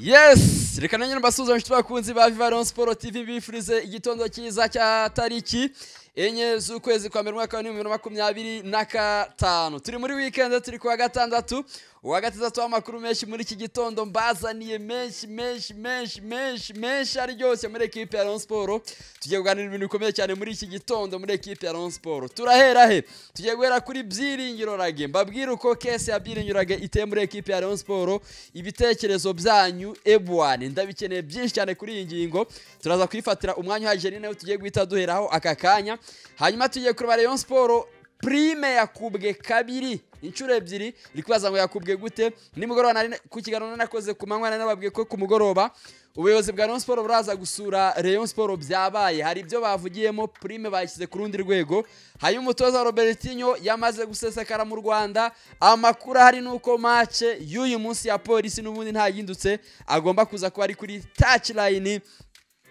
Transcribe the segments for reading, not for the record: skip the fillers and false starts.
Yes, reka nanjye mbasuza nshuti bakunzi ba Viva Rayon Sport TV bifurize igitondo cyiza cya tariki enye z'ukwezi kwa mbere mwaka wa 2025. Turi muri weekend, turi kuwa gatandatu, uwa gatandatu w'amakuru menshi muri iki gitondo mbazaniye menshi aryoshye muri equipe ya Rayon Sport. Tugiye kuganira ibintu bikomeye cyane muri iki gitondo muri equipe ya Rayon Sport. Turahera he? Tugiye guhera kuri Byiringiro Rage. Mbabwira uko case ya Byiringiro Rage iteye muri equipe ya Rayon Sport. Ibitekerezo byanyu ebwane ndabikeneye byinshi cyane kuri iyi ngingo. Turaza kwifatira umwanya uhagije nawe tugiye guhita duheraho aka kanya. Hanyuma tugiye kureba Rayon Sport prime yakubwe kabiri inshuro ebyiri. Likwaza ngo yakubwe gute? Nimugoroba nari ku kiganiro nakoze ku manywa nababwiye ko ku mugoroba ubuyobozi bwa Rayon Sport buraza gusura Rayon Sport byabaye. Hari ibyo bavugiyemo, prime bayishyize ku rundi rwego. Hayo umutoza Robertinho yamaze gusesekara mu Rwanda. Amakuru hari nuko match y'uyu munsi ya Polisi n'ubundi nta yindutse, agomba kuza kuba ari kuri touchline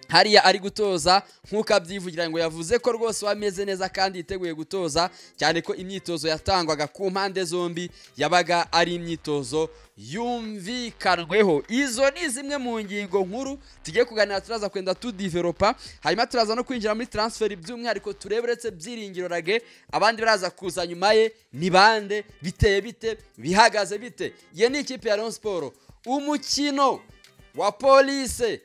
hariya ari gutoza nkuko abyivugira, ngo yavuze ko rwose wameze neza kandi yiteguye gutoza, cyane ko imyitozo yatangwaga ku mpande zombi yabaga ari imyitozo yumvikanweho. Izo ni zimwe mu ngingo nkuru tugiye kuganira, turaza kwenda tudevelopa. Hanyuma turaza no kwinjira muri transfer by'umwihariko tureberetse Byiringiro Rage, abandi baraza kuza nyuma ye ni bande, biteye bite, bihagaze bite. Ye ni ikipe ya Rayon Sport. Umukino wa Police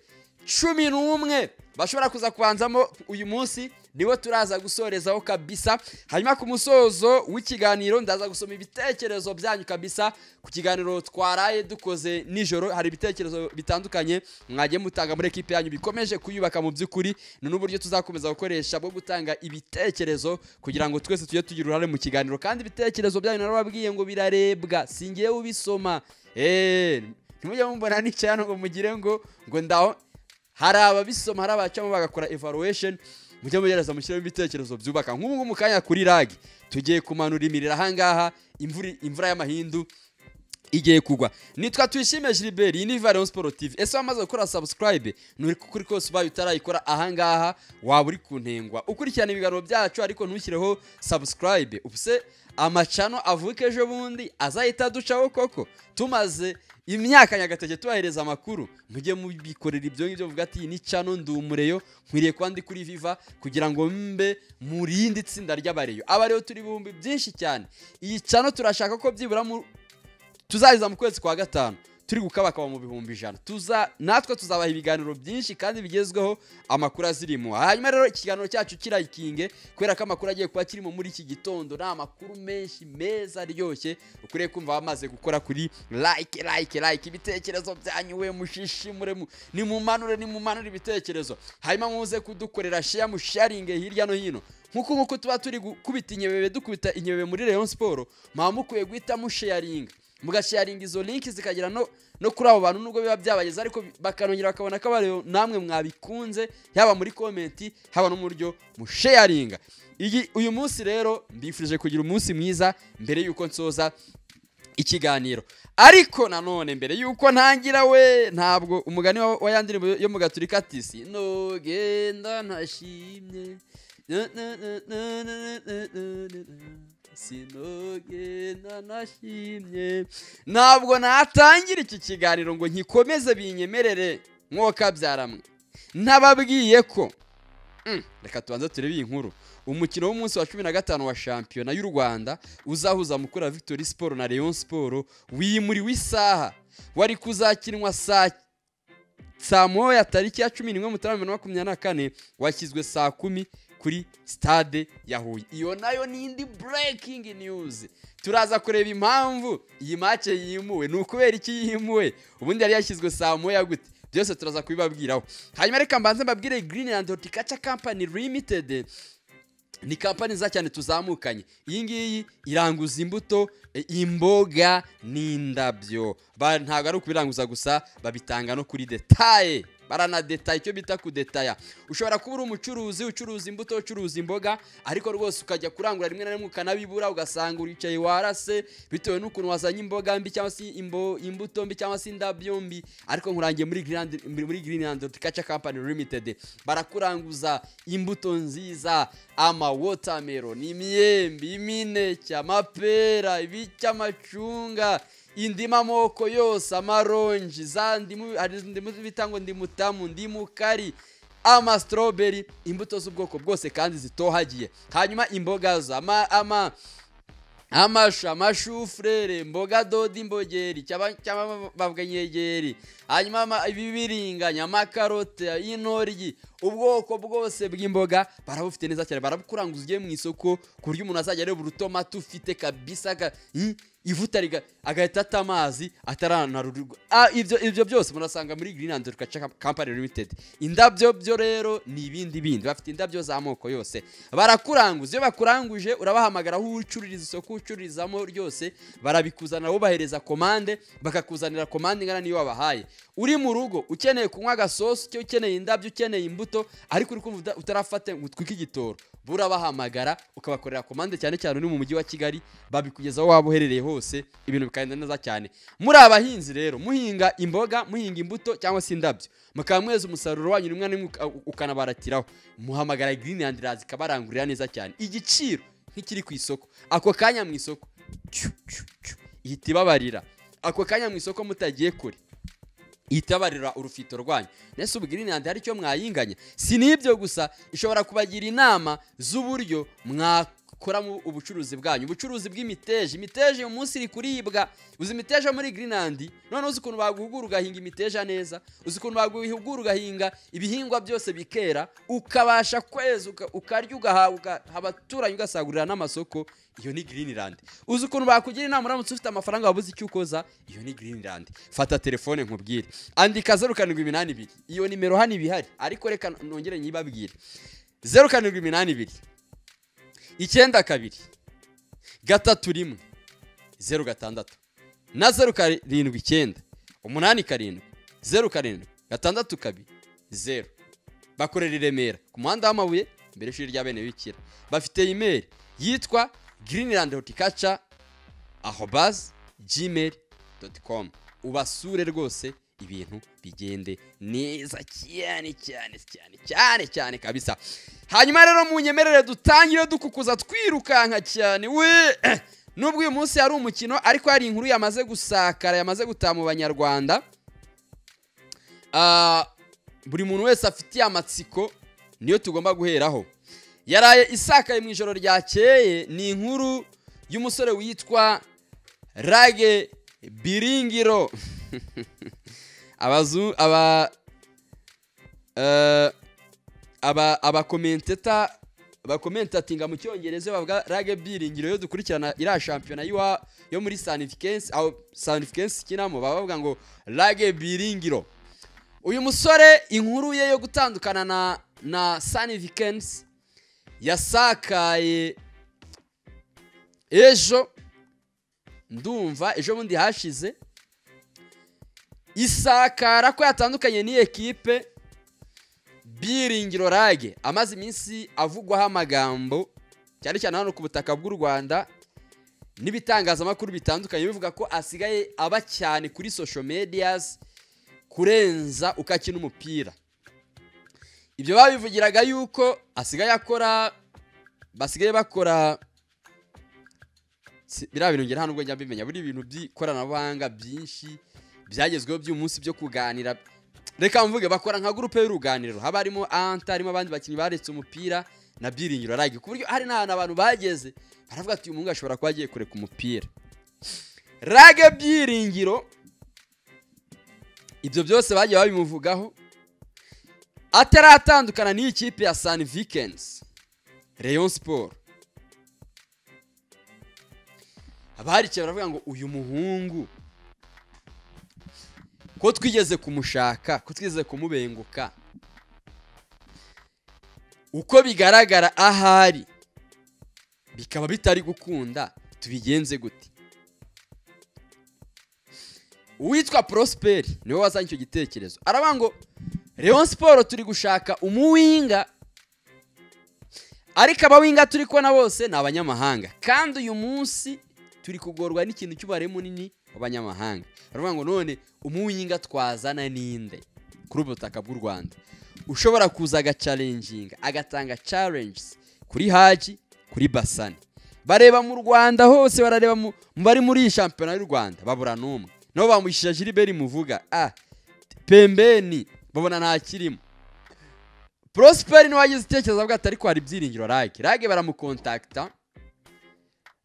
11 bashobora kuza kubanzamo uyu munsi niwo turaza gusorezaho kabisa. Hanyuma ku musozo w'ikiganiro ndaza gusoma ibitekerezo byanyu kabisa ku kiganiro twaraye dukoze nijoro. Hari ibitekerezo bitandukanye mwagiye mutanga muri equipe yanyu bikomeje kuyubaka mu by'ukuri, n'uburyo tuzakomeza gukoresha bwo gutanga ibitekerezo kugira ngo twese tujye tugira uruhare mu kiganiro. Kandi ibitekerezo byanyu narababwiye ngo birarebwa, singiye ubisoma. Ntimujye mumbona n'icano ngo mugire ngo ndaho. Hari ababisoma, hari abacamo bagakora evaluation, mujye mugereza mushyiraho ibitekerezo byubaka. Nk'ubu mu kanya kuri Rage tugiye kumanura imirira ahangaha, imvura y'amahindu igiye kugwa. Nitwa Tuyishime Gilbert, iyi ni Viva Rayon Sport TV. Ese wamaze gukora subscribe? Nuri kuri kose ubaye utarayikora ahangaha waba uri kuntengwa ukurikirana ibiganiro byacu ariko ntushyireho subscribe. Ubuse amacano avuke ejo bundi azahita ducaho koko tumaze imyaka nyagatege tubahereza amakuru. Mujye mubikorera ibyo ngibyo, vuga ati ni chano ndumureyo nkwiriye kwandi kuri Viva kugira ngo mbe murindi tsinda ry'abareyo. Abareyo turi bumbi byinshi cyane. Iyi chano turashaka ko byibura tuzariza mu kwezi kwa gatanu turi gukabakaba mu bihumbi 100. Natwe tuzabaha ibiganiro byinshi kandi bigezweho, amakuru azirimo. Hanyuma rero ikiganiro cyacu kirayikinge kubera ko amakuru agiye kuba kirimo muri iki gitondo, na amakuru menshi meza aryoshye ukuriye kumva bamaze gukora kuri like. Ibitekerezo byanyu we mushishimure, ni mumanure ibitekerezo. Hanyuma muze kudukorera share, mu sharing hirya no hino. Nkuko tuba turi gukubita inyebebe, dukubita inyebebe muri Rayon Sport, mukwiye guhita mu sharing, mugasharinga izo link zikagera no kuri abo bantu nubwo biba byabageza, ariko bakanongera bakabona ko bari namwe mwabikunze, yaba muri comment haba no mu buryo mu sharinga. Uyu munsi rero mbifurije kugira umunsi mwiza mbere yuko nsoza ikiganiro. Ariko nanone mbere yuko ntangira we, ntabwo umugani wa yandiribo yo mu Gaturika ati sinogenda ntashimye sinogenda nashimye. Ntabwo natangira iki kiganiro ngo nkikomeze binyemerere mwoka byaramwe ntababwiye ko reka tubanze turebe iyi nkuru. Umukino w'umunsi wa 15 wa shampiyona y'u Rwanda uzahuza Mukura Victory Sport na Rayon Sport wimuriwe isaha, wari kuzakinwa saa moya tariki ya 11 Mutarama 2024, washyizwe saa 10 kuri stade ya Huye. Iyo nayo ni indi breaking news. Turaza kureba impamvu iyi match yimuwe, n'ukubera iki yimuwe, ubundi yari yashyizwe saa moya gute, byose turaza kubibabwiraho. Hanyuma reka mbanze mbabwire Greenland Horticulture Company Limited ni company za cyane tuzamukanye. Iyi ngiyi iranguza imbuto, imboga n'indabyo. Ntabwo ari ukubiranguza gusa, babitanga no kuri detail. Barana detail, icyo bita ku detail. Ushobora kuba uri umucuruzi ucuruza imbuto, ucuruza imboga, ariko rwose ukajya kurangura rimwe na rimwe ukanabibura, ugasanga uricaye warase bitewe n'ukuntu wazanye imboga mbi cyangwa se imbuto mbi cyangwa se indabyo mbi. Ariko nkurangiye muri Greenland Horticulture Company Limited barakuranguza imbuto nziza, ama watermelon, imyembe, imineke, amapera, ibicyamacunga, indimu amoko yose, amaronji, za ndimu, hari indimu bita ngo ndimu tamu, ndimu kari, strawberry, imbuto z'ubwoko bwose kandi zitohagiye. Hanyuma imboga zo amashu, frere, mboga dodi, imbogeri cyangwa bavuga nyegeri, hanyuma ibibiringanya, amakarote, intoryi, ubwoko bwose bw'imboga barabufite neza cyane, barabukuranguza ugiye mu isoko ku buryo umuntu azajya areba urutomati ufite kabisa ivuta agahita ata amazi ataranarurwa. Ibyo byose murasanga muri Green and Agriculture Company Limited. Indabyo byo rero ni ibindi bafite indabyo z'amoko yose, barakuranguza. Iyo bakuranguje urabahamagara aho ucururiza isoko ucururizamo ryose, barabikuzanira ubahereza komande, bakakuzanira komande ingana niyo wabahaye. Uri mu rugo ukeneye kunywa agasosi, cyo ukeneye indabyo, ukeneye imbuto, ariko uri kumva utarafate utwike igitoro, burabahamagara ukabakorera komande, cyane cyane uri mu mujyi wa Kigali, babikugezaho waba uherereye hose, ibintu bikagenda neza cyane. Muri abahinzi rero muhinga imboga, muhinga imbuto cyangwa se indabyo, mukaba mweza umusaruro wanyu rimwe n'imwe ukanabaratiraho, muhamagara Green and Raz kabarangurira neza cyane. Igiciro nk'ikiri ku isoko ako kanya mu isoko ihita ibabarira, ako kanya mu isoko mutagiye kure itabarira urufito rwanyu. Nese Green and hari cyo mwayinganya. Si nibyo gusa, ishobora kubagira inama z'uburyo mwakora mu ubucuruzi bwanyu, ubucuruzi bw'imiteje. Imiteje uyu munsi iri kuribwa, uzi imiteje muri Green and, none uzi ukuntu baguhugura ugahinga imiteja neza, uzi ukuntu baguhugura ugahinga ibihingwa byose bikera, ukabasha kweza ukarya ugahaga abaturanye, ugasagurira n'amasoko. Iyo ni Green and. Uzi ukuntu bakugira inama uramutse ufite amafaranga wabuze icyo ukoza, iyo ni Green and. Fata telefone nkubwire, andika 0782, iyo nimero hano ibihari, ariko reka nongere nyibabwire. 0782 92 31 06 na 079 87 07 62 0. Bakorera i Remera ku muhanda w'amabuye mbere y'ishuri rya bene bikira. Bafite email yitwa greenlandhorticulture@gmail.com. ubasure rwose ibintu bigende neza cyane kabisa. Hanyuma rero munyemerere dutangire dukukuza twirukanka cyane. Nubwo uyu munsi hari umukino, ariko hari inkuru yamaze gusakara, yamaze gutaha mu banyarwanda. Buri muntu wese afitiye amatsiko, niyo tugomba guheraho. Yaraye isakaye mu ijoro ryakeye, ni inkuru y'umusore witwa Rage Biringiro. Abakomentatinga mu cyongereza bavuga Rage Biringiro. Yo dukurikirana ira champion yo muri Sanifikensi kinamo, bavuga ngo Rage Biringiro. Uyu musore inkuru ye yo gutandukana na Sanifikensi yasakaye ejo, ndumva ejo bundi hashize, isakara ko yatandukanye ni ekipe Biringiro Rage. Amaze iminsi avugwaho amagambo cyane cyane hano ku butaka bw'u Rwanda, n'ibitangazamakuru bitandukanye bivuga ko asigaye aba cyane kuri social medias kurenza ukakina umupira. Ibyo babivugiraga yuko asigaye basigaye bakora bira bintu ngera hano ubwo njya bimenya, buri ibintu by'ikoranabuhanga byinshi byagezweho by'umunsi byo kuganira. Reka mvuge bakora nka groupe y'uruganiriro, haba harimo Anta, harimo abandi bakinyi baretse umupira na Biringiro Rage, ku buryo hari n'ahantu abantu bageze baravuga ati uyu mungu ashobora kuba agiye kureka umupira. Rage Biringiro ibyo byose bagiye babimuvugaho ataratandukana n'iyi kipe ya Sanifikensi Rayon Sport. Abarikiye baravuga ngo uyu muhungu ko twigeze kumushaka, ko twigeze kumubenguka, uko bigaragara ahari bikaba bitari gukunda, tubigenze gute? Uwitwa Prosper niwe wazanye icyo gitekerezo, aravuga ngo Rayon Sport turi gushaka umuwinga, ariko abawinga turi kubona bose ni abanyamahanga, kandi uyu munsi turi kugorwa n'ikintu cy'ubare munini w'abanyamahanga. Baravuga ngo none umuwinga twazana ninde kuri ubutaka bw'u Rwanda ushobora kuza agachallenginga, agatanga challenges kuri Haji, kuri Basani. bareba mu Rwanda hose, barareba bari muri iyi shampiyona y'u Rwanda babura n'umwe, nabo bamushije Gilbert Muvuga pembeni babona nta kirimo. Prosper ni wagize itekereza avuga ati ariko hari Byiringiro Rage baramukontakta,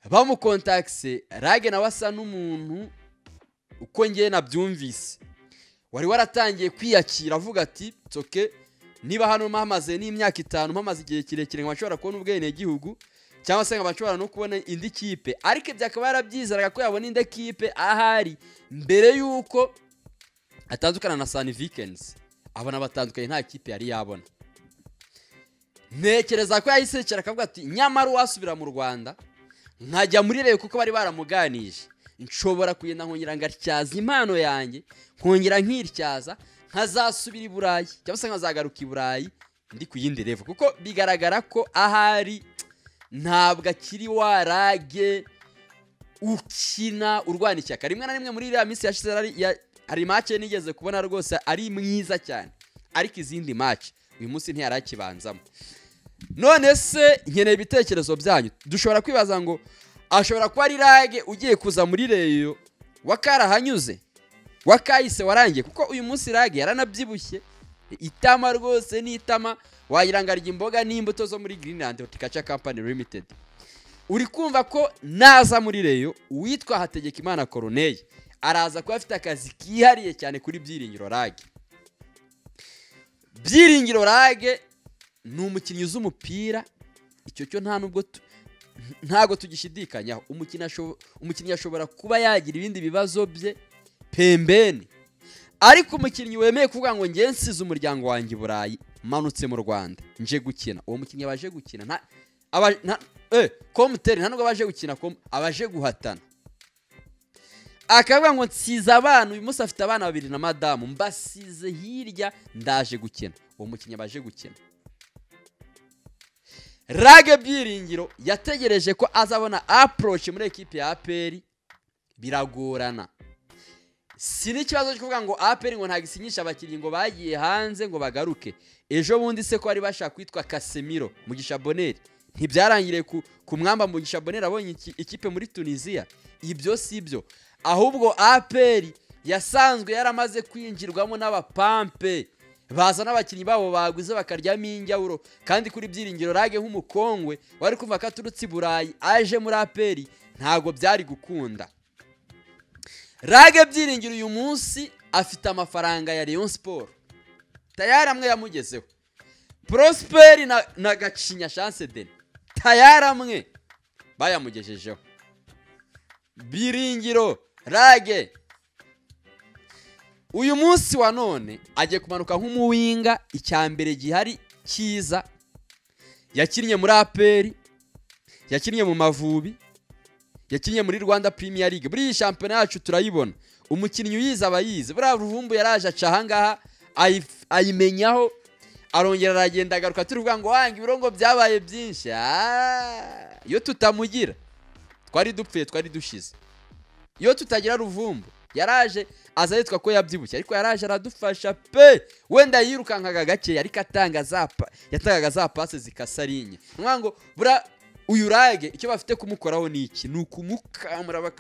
bamukontakse Rage nawe asa n'umuntu uko ngiye nabyumvise wari waratangiye kwiyakira avuga ati tsoke niba hano mpamaze n'imyaka 5 mpamaze igihe kirekire nkabashobora kubona ubwene gihugu cyangwa se nkabashobora no kubona indi kipe, ariko byakaba yarabyizeraga ko yabona indi kipe ahari mbere yuko atandukana na Sunny Vikings. Abona batandukanye nta kipe yari yabona. Ntekereza ko yahisekera akavuga ati nyamara wasubira mu Rwanda nkajya muri Reyo kuko bari baramuganije, nshobora kugenda nkongera ngatyaza impano yanjye, nkongera nkirtyaza, nkazasubira i Burayi cyangwa se nkazagaruka i Burayi ndi ku yindi level, kuko bigaragara ko ahari ntabwo akiri wa Rage ukina urwana ishyaka. Rimwe na rimwe muri iriya minsi yashize hari match nigeze kubona rwose ari mwiza cyane, ariko izindi match uyu munsi ntiyarakibanzamo. None se nkeneye ibitekerezo byanyu. Dushobora kwibaza ngo ashobora kuba ari Rage ugiye kuza muri Reyo wakarahanyuze, wakayise warangiye, kuko uyu munsi Rage yaranabyibushye itama rwose n'itama wayirangarya imboga n'imbuto zo muri Greenland Horticulture Company Limited. Uri kumva ko naza muri Reyo uwitwa Hategekimana Corneille araza kuba afite akazi kihariye cyane kuri Byiringiro Rage. Byiringiro Rage ni umukinnyi z'umupira, icyo cyo ntago tugishidikanyaho. Umukinnyi ashobora kuba yagira ibindi bibazo bye pembeni, ariko umukinnyi wemeye kuvuga ngo ngiye nsize umuryango wanjye i Burayi manutse mu Rwanda nje gukina, uwo mukinnyi abaje gukina komuteri nta nubwo abaje gukina, abaje guhatana. Akavuga ngo nsize abana, uyu munsi afite abana 2 na madamu, mbasize hirya ndaje gukina, uwo mukinnyi abaje gukina. Rage Byiringiro yategereje ko azabona approach muri equipe ya APR, biragorana. Si n'ikibazo cyo kuvuga ngo APR ngo ntagisinyisha abakinnyi ngo bagiye hanze ngo bagaruke. Ejo bundi se ko ari bashaka kwitwa Casemiro Mugisha Bonheur, ntibyarangire ku mwamba Mugisha Bonheur abonye ikipe muri Tunisia. Ibyo si byo, ahubwo APR yasanzwe yaramaze kwinjirwamo n'abapampe baza n'abakinnyi babo bagwize bakaryamo injyawuro, kandi kuri Byiringiro Rage nk'umukongwe wari kumva ko aturutse i Burayi aje muri APR ntago byari gukunda. Rage Byiringiro uyu munsi afite amafaranga ya Rayon Sport tayari amwe yamugezeho. Prosper na Gacinya Chance Den tayari amwe bayamugejejeho. Byiringiro Rage uyu munsi wa none agiye kumanuka nk'umuwinga, icyambere gihari cyiza. Yakinnye muri APR, yakinnye mu Mavubi, yakinnye muri Rwanda Premier League. Buri iyi shampiyona yacu turayibona, umukinnyi uyiza abayize. Buriya Ruvumbu yaraje aca ngaha ayimenyaho, arongera aragenda agaruka turuvuga ngo wanga ibirongo byabaye byinshi. Iyo tutamugira twari dupfuye, twari dushize. Iyo tutagira Ruvumbu yaraje aza yitwa ko yabyibushye, ariko yaraje aradufasha pe. Wenda yirukankaga gake ariko yatangaga za passe zikasarinye. Nwango bura uyu Rage icyo bafite kumukoraho niki nukumukamura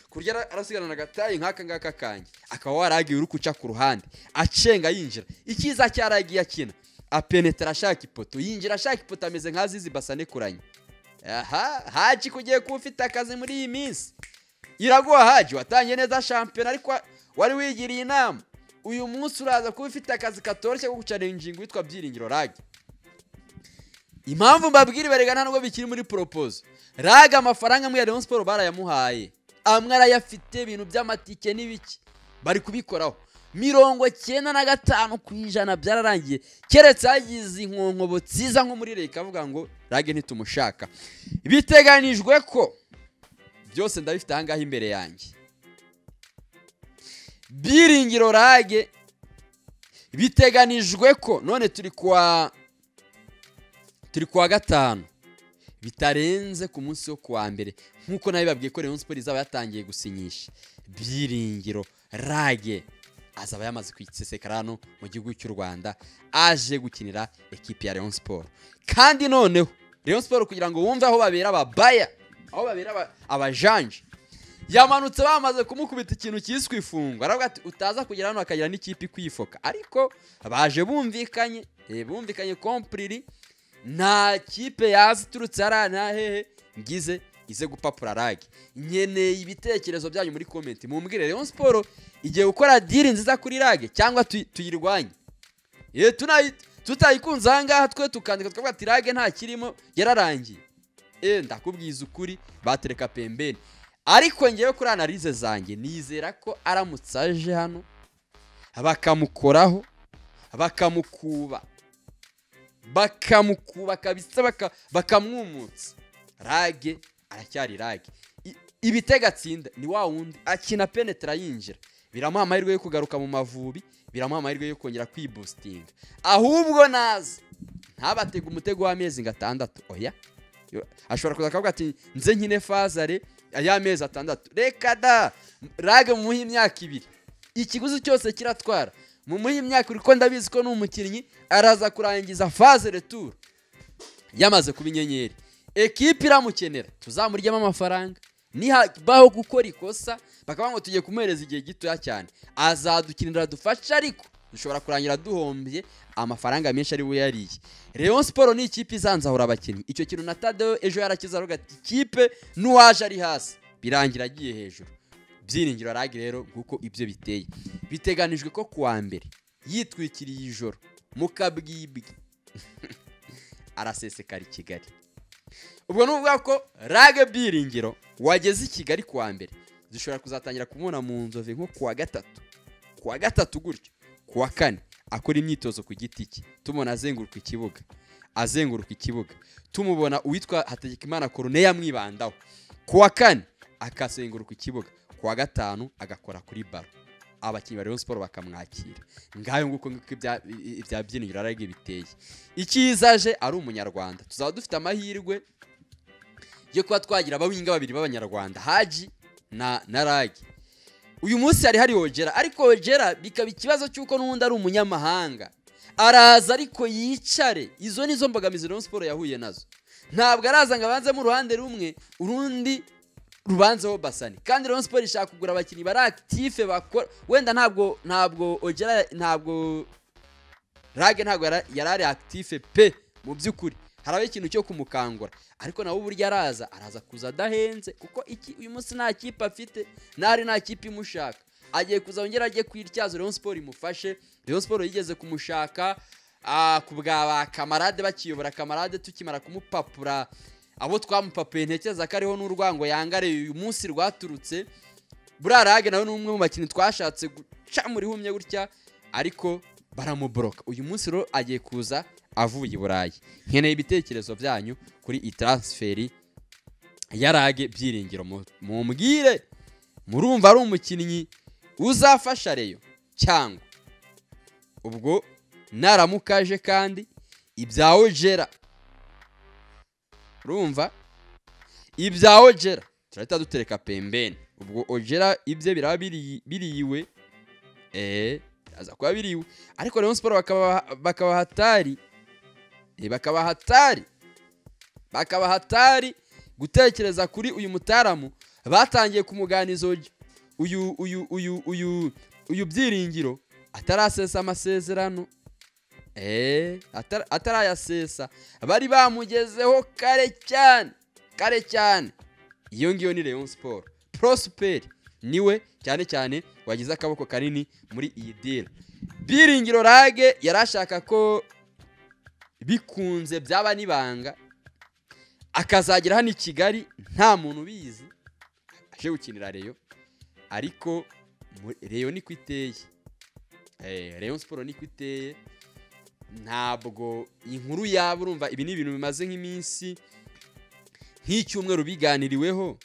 kurya arasigana nagataye nkaka ngaka kanje, akaba waragiye uri kuca ku ruhande acenga yinjira. Ikiza cyaragiye akina apenetra ashaka ipoto, yinjira ashaka ipoto, ameze nkazizi basane kuranye. Haji kugiye kuba ufite akazi muri iyi minsi. Iraguha Haji watanye neza shampiyona, ariko wari wigiriye inama. Uyu munsi uraza kuba ufite akazi katoroshye ko gucalenjinga witwa Byiringiro Rage. Impamvu mbabwira beregana nubwo bikiri muri propose, Rage amafaranga muri Rayon Sport barayamuhaye, amwe arayafite, ibintu by'amatike n'ibiki bari kubikoraho. 95% byararangiye, keretse hagize inkonkobo nziza nko muri Reyo kavuga ngo Rage ntitumushaka. Biteganijwe ko byose ndabifite ahangaha imbere yanjye. Byiringiro Rage biteganijwe ko none turi kuwa 5 bitarenze ku munsi wo kuwa mbere, nkuko nabibabwiye ko Rayon Sport izaba yatangiye gusinyisha. Byiringiro Rage azaba yamaze kwisesekarano mu gihugu cy'u Rwanda, aje gukinira ekipe ya Rayon Sport. Kandi noneho Rayon Sport kugira ngo wumve aho babera babaya aho babera abajanje yamanutse bamaze kumukubita ikintu cyiswe ifungo aravuga ati utaza kugera hano akagira n'ikipe ikwifoka ariko baje bumvikanye complete nta kipe yaziturutse arana hehe ngize ize gupapura rage nkeneye ibitekerezo byanyu muri comment mumbwire Rayon Sport igiye gukora deal nziza kuri rage cyangwa tuyirwanye tutayikunze ahangaha twe tukandika tukavuga ati rage nta kirimo yararangiye ndakubwiza ukuri batereka pembeni ariko ngewe kuri analyse zanjye nizera ko aramutse aje hano bakamukoraho bakamukuba kabisa bakamwumutsa rage aracyari rage ibitega tsinda ni wa wundi akina penetra yinjira biramuha amahirwe yo kugaruka mu Mavubi biramuha amahirwe yo kongera kwiboostinga ahubwo naza ntabatega umutego w'amezi 6 oya ashobora kuza akavuga ati nze nkine fazare ayamezi 6 reka da rage mu imyaka 2 ikiguzi cyose kiratwara mu imyaka uriko ndabizi ko n'umukinnyi araza kurangiza phase retour yamaze kuba inyenyeri equipe iramukenera tuzamuryama amafaranga nihabaho gukora ikosa bakaba ngo tugiye kumuhereza igihe gitoya cyane azadukinira dufasha ariko dushobora kurangira duhombye amafaranga menshi ari we yariye Rayon Sport ni ikipe izanzahura abakinnyi icyo kintu na Tadeo ejo yarakiza aruga ati ikipe nuwaje ari hasi birangira agiye hejuru byiringiro rage rero guko ibyo biteye biteganijwe ko kuwa mbere yitwikiriye ijoro mukabwibwi arasesekara i Kigali ubwo nuvuga ko rage byiringiro wageze i Kigali kuwa mbere dushobora kuzatangira kumubona mu nzove nko kuwa gatatu gutyo kuwa kane akora imyitozo ku giti cye tumubona azenguruka ikibuga tumubona uwitwa Hategekimana Corneille yamwibandaho kuwa kane akazenguruka ikibuga kuwa gatanu agakora kuri baro abakinnyi ba Rayon Sport bakamwakira ngayo nguko ibya byiringiro rage biteye ikizaje ari umunyarwanda tuzaba dufite amahirwe yo kuba twagira abawinga babiri b'abanyarwanda Haji na rage uyu munsi hari Ojera ariko Ojera bikaba ikibazo cyuko n'undi ari umunyamahanga araza ariko yicare izo nizo mbogamizi Rayon Sport yahuye nazo ntabwo araza ngo abanze mu ruhande rumwe urundi rubanzeho basani kandi Rayon Sport ishaka kugura abakinnyi bari active bakora wenda ntabwo Ojera rage ntabwo yarari active pe mu byukuri harabe ikintu cyo kumukangura ariko nawe burya araza kuza dahenze kuko uyu munsi nta kipe afite nta kipe imushaka agiye kuzongera agiye kwityaza Rayon Sport imufashe Rayon Sport yigeze kumushaka kubwa kamarade bakiyobora kamarade tukimara kumupapura abo twamupapuye ntekeza ko ariho n'urwango yangare uyu munsi rwaturutse burarage nawe n'umwe mu bakinnyi twashatse guca muri humye gutya ariko baramubroka uyu munsi ro agiye kuza avuye i Burayi nkeneye ibitekerezo byanyu kuri transferi ya rage byiringiro mumbwire murumva ari umukinnyi uzafasha Rayon cyangwa ubwo naramukaje kandi ibya Ojera urumva ibya Ojera turahita dutereka pembeni ubwo Ojera ibye biraba biriwe aza kuba biriwe ariko Rayon Sport bakaba hatari gutekereza kuri uyu mutaramu batangiye kumuganiza uyu byiringiro atarasesa amasezerano atarayasesa bari bamugezeho kare cyane iyo ngiyo ni Rayon Sport Prosper niwe cyane wagize akaboko kanini muri iyi deal byiringiro rage yarashaka ko bikunze byaba nibanga akazagira hano i Kigali nta muntu bizi aje gukinira Rayon ariko Rayon ni kwiteye Rayon Sport ni kwiteye ntabwo inkuru yabo urumva ibi ni ibintu bimaze nk'iminsi nk'icyumweru biganiriweho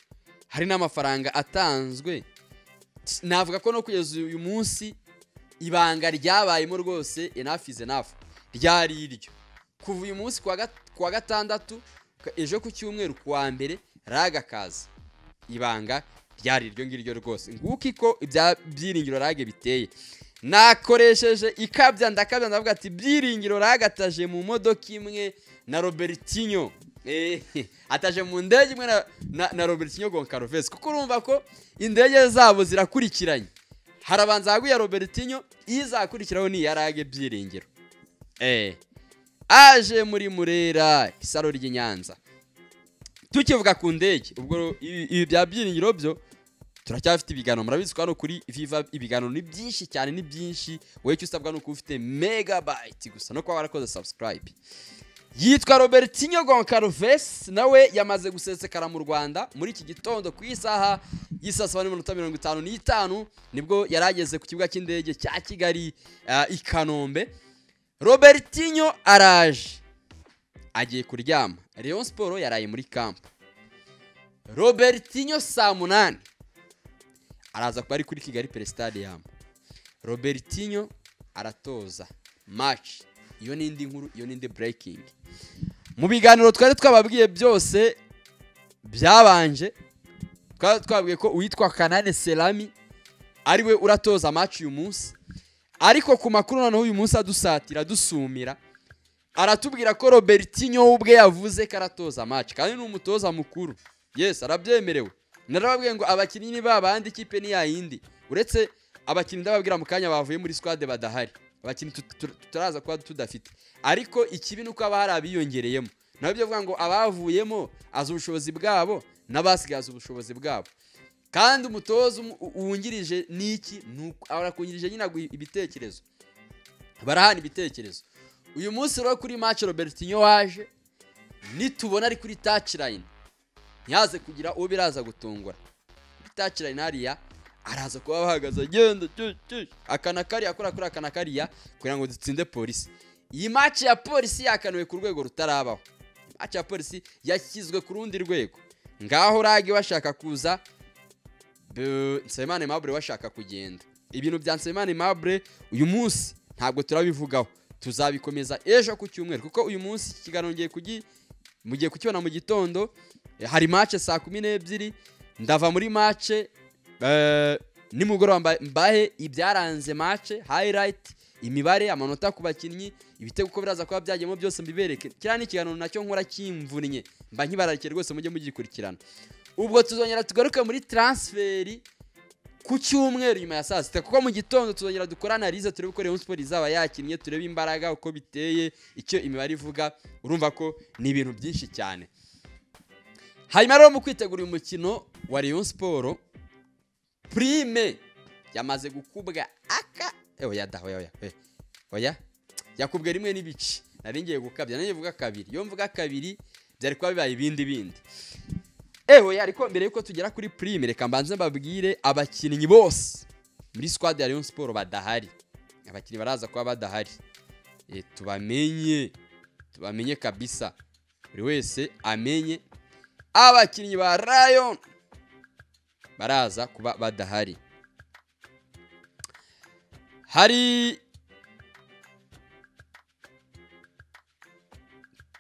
hari n'amafaranga atanzwe navuga ko no kugeza uyu munsi ibanga ryabayemo rwose enough is enough ryari iryo kuva uyu munsi kuwa gatandatu ejo ku cyumweru kuwa mbere raga kaza ibanga ryari iryo ngiryo rwose nguko iko ibya byiringiro rage biteye nakoresheje ikabya ndavuga ati byiringiro ragataje mu modoka imwe na Robertinho ataje mu ndege imwe na Robertinho Goncalves, kuko urumva ko indege zabo zirakurikiranye. Harabanza haguye Robertinho, izakurikiraho ni Yarage Byiringiro. Aje muri Murera isaro ry'Inyanza. Tukivuga ku ndege, ubwo ibi bya Byiringiro byo turacyafite ibiganiro, murabizi ko hano kuri Viva ibiganiro ni byinshi cyane, ni byinshi. Wowe cyo usabwa no kuba ufite megabyte gusa no kuba warakoze subscribe. Yitwa Robertinho Goncalves, nawe yamaze gusesekara mu Rwanda muri iki gitondo ku isaha y'isa 7:55 nibwo yarageze ku kibuga cy'indege cya Kigali i Kanombe. Robertinho araje agiye kuryama. Rayon Sport yaraye muri camp. Robertinho saa 8 araza kuba ari kuri Kigali Pele Stadium. Robertinho aratoza match. Iyo nindi nkuru, iyo nindi breaking. Mu biganiro twari twababwiye byose byabanje, twabwiye ko uwitwa Kanane Selami ari we uratoza match uyu munsi, ariko ku makuru noneho uyu munsi adusatira dusumira aratubwira ko Robertinho ubwe yavuze ko aratoza match, kandi ni umutoza mukuru. Yes, arabyemerewe. Narababwiye ngo abakinnyi ni babandi, ikipe ni yayindi, uretse abakinnyi ndababwira mu kanya bavuye muri squad badahari, abakinnyi tutaraza kwa tudafite. Ariko ikibi nuko aba hari abiyongereyemo, nawe byo vuga ngo abavuyemo azu ubushobozi bwabo n'abasigaza ubushobozi bwabo. Kandi umutoza uwungirije niki nuko arakungirije nyina ibitekerezo, barahana ibitekerezo. Uyu munsi rero kuri match Robertinho waje, nitubona ari kuri touchline nyaze kugira uwo biraza gutungura. Kuri touchline hariya araza kuba bahagaze agenda akanakari akora kuri akanakariya kugira ngo dutsinde Polisi. Iyi match ya Polisi yakanuwe ku rwego rutarabaho. Match ya Polisi yashyizwe ku rundi rwego. Ngaho Rage bashaka kuza, Nsabimana Aimable bashaka kugenda. Ibintu bya Nsabimana Aimable uyu munsi ntabwo turabivugaho, tuzabikomeza ejo ku cyumweru, kuko uyu munsi ikiganiro mugiye kukibona mu gitondo. Hari match saa 12 ndava muri match nimugoroba mbahe ibyaranze match, highlight, imibare, amanota ku bakinnyi, ibitego uko biraza kuba byagemo byose mbibereke. Kira ni ikiganiro nacyo nkora kimvunnye, mba nkibararike rwose mujye mugikurikirana. Ubwo tuzongera tugaruka muri transfer ku cyumweru nyuma ya saa 6, kuko mu gitondo tuzongera dukora analyse, turebe ko Rayon Sport izaba yakinnye, turebe imbaraga uko biteye, icyo imibare ivuga. Urumva ko ni ibintu byinshi cyane. Hanyuma rero mu kwitegura uyu mukino wa Rayon Sport, prime yamaze gukubwa oya yakubwe rimwe n'ibici. Nari ngiye gukabya, nari vuga kabiri, yo mvuga kabiri byari kwa bibaye ibindi. Ariko mbere yuko tugera kuri prime, reka mbanze mbabwire abakinnyi bose muri squad ya Rayon Sport badahari. Abakinnyi baraza kuba badahari, tubamenye kabisa, buri wese amenye abakinnyi ba Rayon baraza kuba badahari.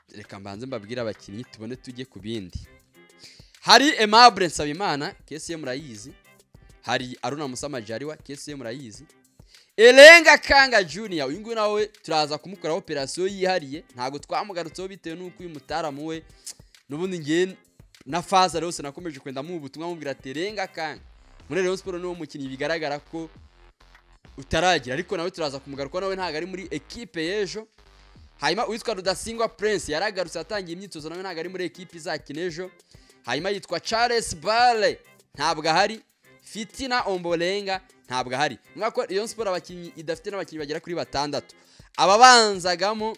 Reka mbanze mbabwire abakinnyi tubone tujye ku bindi. Hari Aimable Nsabimana, kese murayizi. Hari Aruna Musamajariwa, kese murayizi. Elenga Kanga Junior, uyu nguyu nawe turaza kumukora operation yihariye, ntago twamugarutseho bitewe nuko uyu mutaramu we nubundi ngiye na faza rose nakomeje kwenda mu butumwa mubwira ati Elenga Kanga muri Rayon Sport no mukinnyi bigaragara ko utaragira, ariko nawe turaza kumugaruka, nawe ntago ari muri equipe y'ejo. Hanyuma witwa Rudasingwa Prince yaragarutse atangiye imyitozo, nawe ntago ari muri equipe izakinejo. Hanyuma yitwa Charles Bale ntabwo ahari. Fitina Ombolenga ntabwo ahari. Mwako Rayon Sport abakinnyi idafite n'abakinnyi bagera kuri 6. Ababanzagamo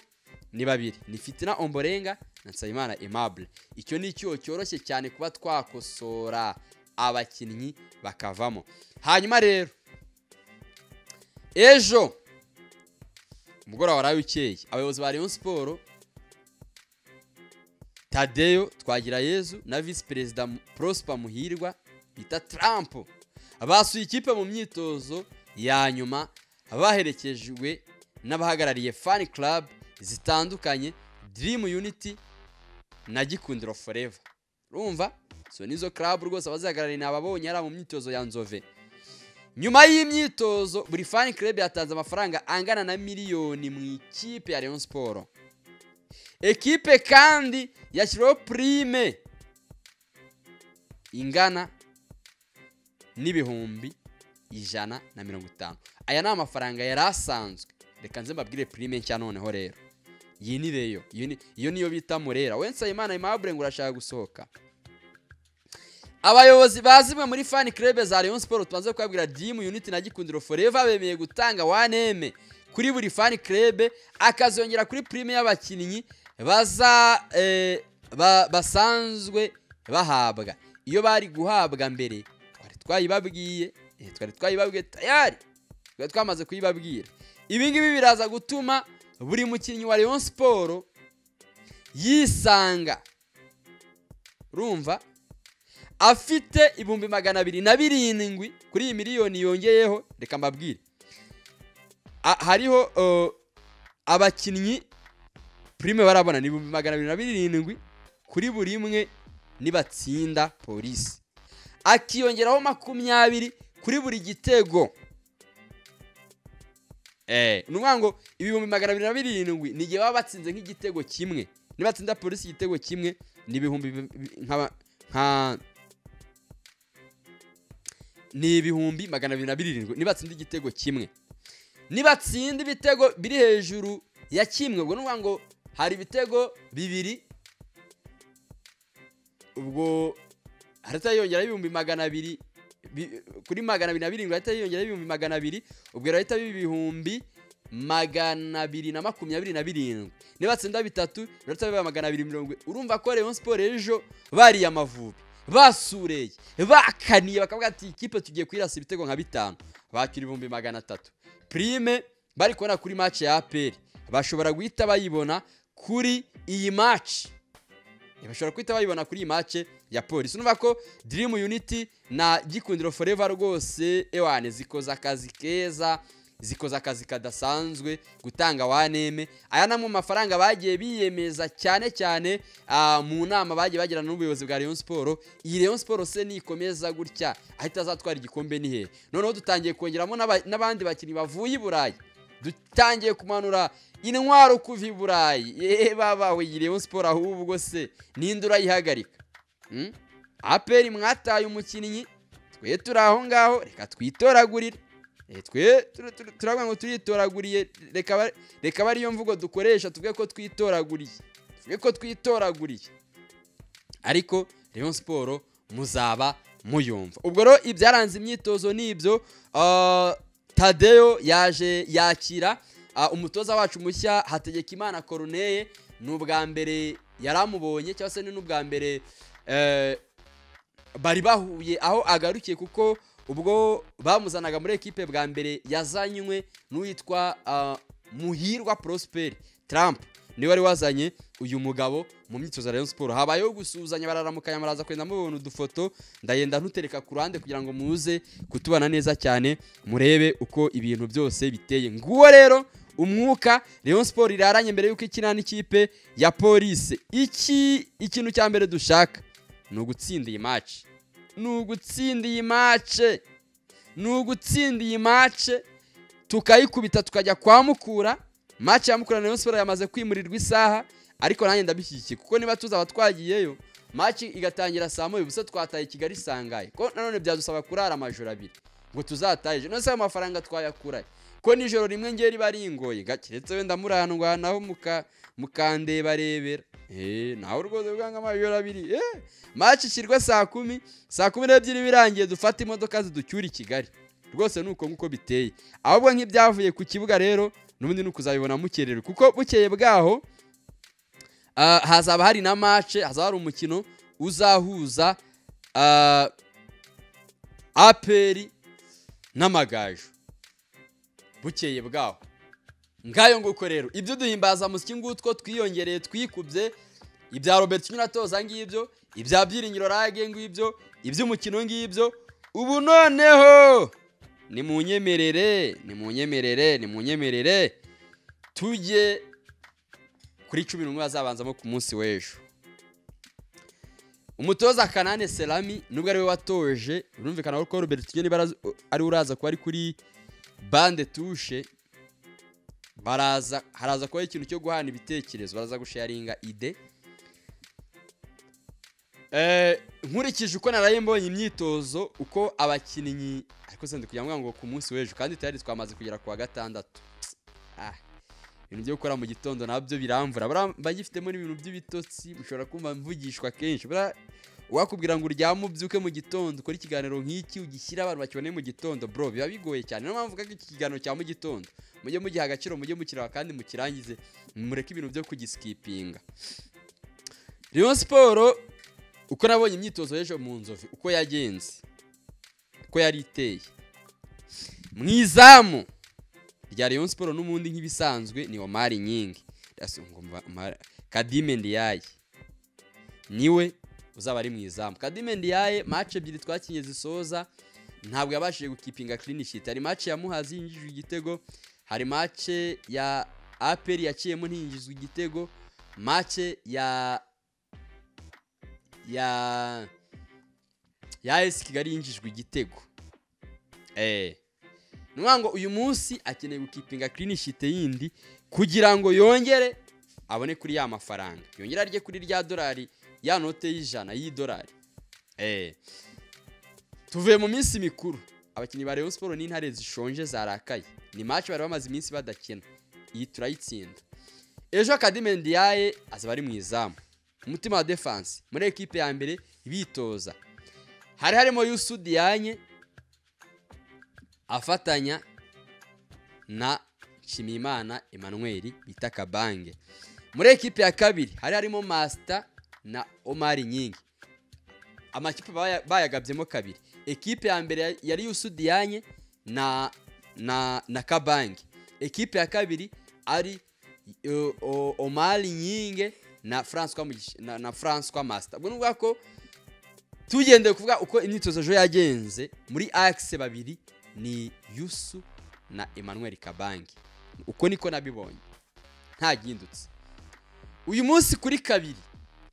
ni babiri, ni Fitina Ombolenga na Nsabimana Aimable. Icyo ni cyo cyoroshye cyane kuba twakosora abakinnyi bakavamo. Hanyuma rero ejo umugoroba waraye ukeye, abayobozi ba Rayon Sport Tadeo Twagirayezu na Vice President Prosper Muhirwa bita Trump abasuye ikipe mu myitozo ya nyuma, abaherekejwe n'abahagarariye fan club zitandukanye, Dream Unity na Gikundiro Forever. Urumva so nizo club rwose abazahagarariye n'ababonye ari mu myitozo ya Nzove. Nyuma y'imyitozo buri fan club yatanze amafaranga angana na miliyoni mu ikipe ya Rayon Sport. ekipe kandi yashyiriweho prime ingana n'ibihumbi 150. Aya ni amafaranga yari asanzwe. Reka nze mbabwire prime nshya noneho rero. Iyi ni reyo, iyo niyo bita Murera. Nsabimana Aimable ngo urashaka gusohoka. Abayobozi bazimwe muri fan club za Rayon Sport tubanze kwabwira Dream Unity na Gikundiro Forever bemeye gutanga 1M kuri buri fan club, akazongera kuri prime y'abakinnyi basanzwe bahabwa. Iyo bari guhabwa mbere twari twayibabwiye tayari, twamaze kuyibabwira. Ibi ngibi biraza gutuma buri mukinnyi wa Rayon Sport yisanga rumva afite 270,000 kuri iyi miliyoni yongeyeho. Reka mbabwire, hariho abakinnyi prime barabona ni 270,000 kuri buri imwe nibatsinda polisi, akiyongeraho 20 kuri buri gitego. Nuvuga ngo 270,000 ni gihe baba batsinze nk'igitego kimwe, nibatsinda polisi igitego kimwe ni ibihumbi ni ibihumbi 270 nibatsinda igitego kimwe. Nibatsinda ibitego biri hejuru ya kimwe, ubwo nuvuga ngo hari ibitego bibiri, ubwo harata yongera 200 kuri 270 harata yongera 200, ubwo rahita ibihumbi 227. Nibatsinda bitatu rahita 220. Urumva ko Rayon Sport ejo bari Amavubi basureye bakaniye bakavuga ati ikipe tugiye kwirasa ibitego nka 5 bakira 300. Prime bari kubona kuri match ya APR bashobora guhita bayibona kuri iyi match, ya polisi. Numva ko Dream Unity na Gikundiro Forever rwose ewane zikoza akazi keza, zikoza akazi kadasanzwe gutanga 1M. Aya namwe mafaranga bagiye biyemeza cyane mu nama bagiye bagirana n'ubuyobozi bwa Rayon Sport. Iyi Rayon Sport se nikomeza gutya ahita azatwara igikombe ni he? Noneho dutangiye kongeramo n'abandi bakinnyi bavuye i Burayi, dutangiye kumanura intwaro kuva i Burayi. Babawe iyi Rayon Sport ahubwo se nindura yihagarika. APR mwataye umukinnyi, twe turaho ngaho reka twitoragurire. Turavuga ngo turitoraguriye, reka bariyo mvugo dukoresha tuvuge ko twitoraguriye, ariko Rayon Sport muzaba muyumva. Ubwo rero ibyaranze imyitozo nibyo. Tadeo yaje yakira umutoza wacu mushya Hategekimana Corneille. N'ubwa mbere yaramubonye cyangwa se n'ubwa mbere bari bahuye aho agarukiye, kuko ubwo bamuzanaga muri ekipe bwa mbere yazanywe n'uwitwa Muhirwa Prosper Trump, niwe wari wazanye uyu mugabo mu myitozo ya Rayon Sport. Habayeho gusuzanya, bararamukanya, maraza kwenda mubona udufoto, ndayenda ntutereka ku ruhande kugira ngo muze kutubana neza cyane murebe uko ibintu byose biteye. Nguwo rero umwuka Rayon Sport iraranye mbere yuko ikina n'ikipe ya polisi. Ikintu cya mbere dushaka ni ugutsinda iyi match, tukayikubita tukajya kwa Mukura. Match ya Mukura na Rayon Sport yamaze kwimurirwa isaha, ariko nanjye ndabishyigikiye kuko niba tuzaba twagiyeyo match igatangira saa 1 busa twataye Kigali sangaye, ko nanone byadusaba kurara amajoro 2 ngo tuzataye. None se amafaranga twayakuraye ko nijoro rimwe ngiye riba ringoye gakiretse wenda muranwa naho mukande barebera. Naho rwose bwanga amajoro 2. Match kirwa saa 10 n'ebyiri birangiye dufata imodoka ziducyura i Kigali. Rwose nuko nguko biteye. Ahubwo nk'ibyavuye ku kibuga rero n'ubundi nukuzabibona mukerere, kuko bukeye bwaho hazaba hari na match, hazaba hari umukino uzahuza APR n'Amagaju bukeye bwaho. Ngayo nguko rero ibyo duhimbaza musiki ngutwo twiyongereye twikubye ibya Robert Nyunatoza ngibyo, ibya Byiringiro Rage ngibyo, iby'umukino ngibyo. Ubu noneho ni munyemerere tujye kuri 11 bazabanzamo ku munsi w'ejo. Umutoza Kanane Selami nubwo ari we watoje, urumvikana ko Robert Nyunatoza ari uraza ko ari kuri bande touche haraza kuba ikintu cyo guhana ibitekerezo, baraza gusharinga ide. Nkurikije uko naraye mbonye imyitozo uko abakinnyi, ariko se ndi kugira ngo ku munsi w'ejo kandi tayari twamaze kugera ku wa gatandatu. Ibintu byo gukora mu gitondo nabyo biramvura, bagifitemo n'ibintu by'ibitotsi, ushobora kumva mvugishwa kenshi. Wakubwira ngo uryame ubyuke mu gitondo ukora ikiganiro nk'iki ugishyira abantu bakibone mu gitondo, bro biba bigoye cyane. Niyo mpamvu mvuga ko iki kiganiro cya mu gitondo mujye mugiha agaciro, mujye mukireba kandi mukirangize, mureke ibintu byo kugiskipinga. Rayon Sport uko nabonye imyitozo y'ejo mu Nzovu uko yagenze, uko yari iteye mu izamu rya Rayon Sport, n'umundi nk'ibisanzwe ni Omar Nyingi. Kadime Ndiaye niwe uzaba ari mu izamu. Kadime Ndiaye match ebyiri twakinye zisoza ntabwo yabashije gukipinga clean sheet. Hari match ya Muhazi yinjijwe igitego, hari match ya APR yaciyemo ntiyinjizwe igitego, match ya AS Kigali yinjijwe igitego. Nwango uyu munsi akeneye gukipinga clean sheet yindi kugira ngo yongere abone kuri ya mafaranga, yongera arye kuri rya dolari, ya note y'ijana y'idolari. Tuvuye mu minsi mikuru, abakinnyi ba Rayon Sport n'intare zishonje zarakaye, ni match bari bamaze iminsi badakina, iyi turayitsinda. Ejo Kadime Ndiaye azaba ari mu izamu, umutima wa defense muri equipe ya mbere bitoza. Harimo Youssou Diagne afatanya na Nshimiyimana Emmanuel bita Kabange. Muri equipe ya kabiri harimo Master na Omar Nyingi. Amakipe bayagabyemo kabiri. Equipe ya mbere yari Youssou Diagne na Kabange. Equipe ya kabiri ari Omar Nyingi na François Master. Ubwo nubwo ko tugendeye kuvuga uko imyitozo jo yagenze, muri axe babiri ni Youssou na Emmanuel Kabange. Uko niko nabibonye nta gindutse. Uyu munsi kuri kabiri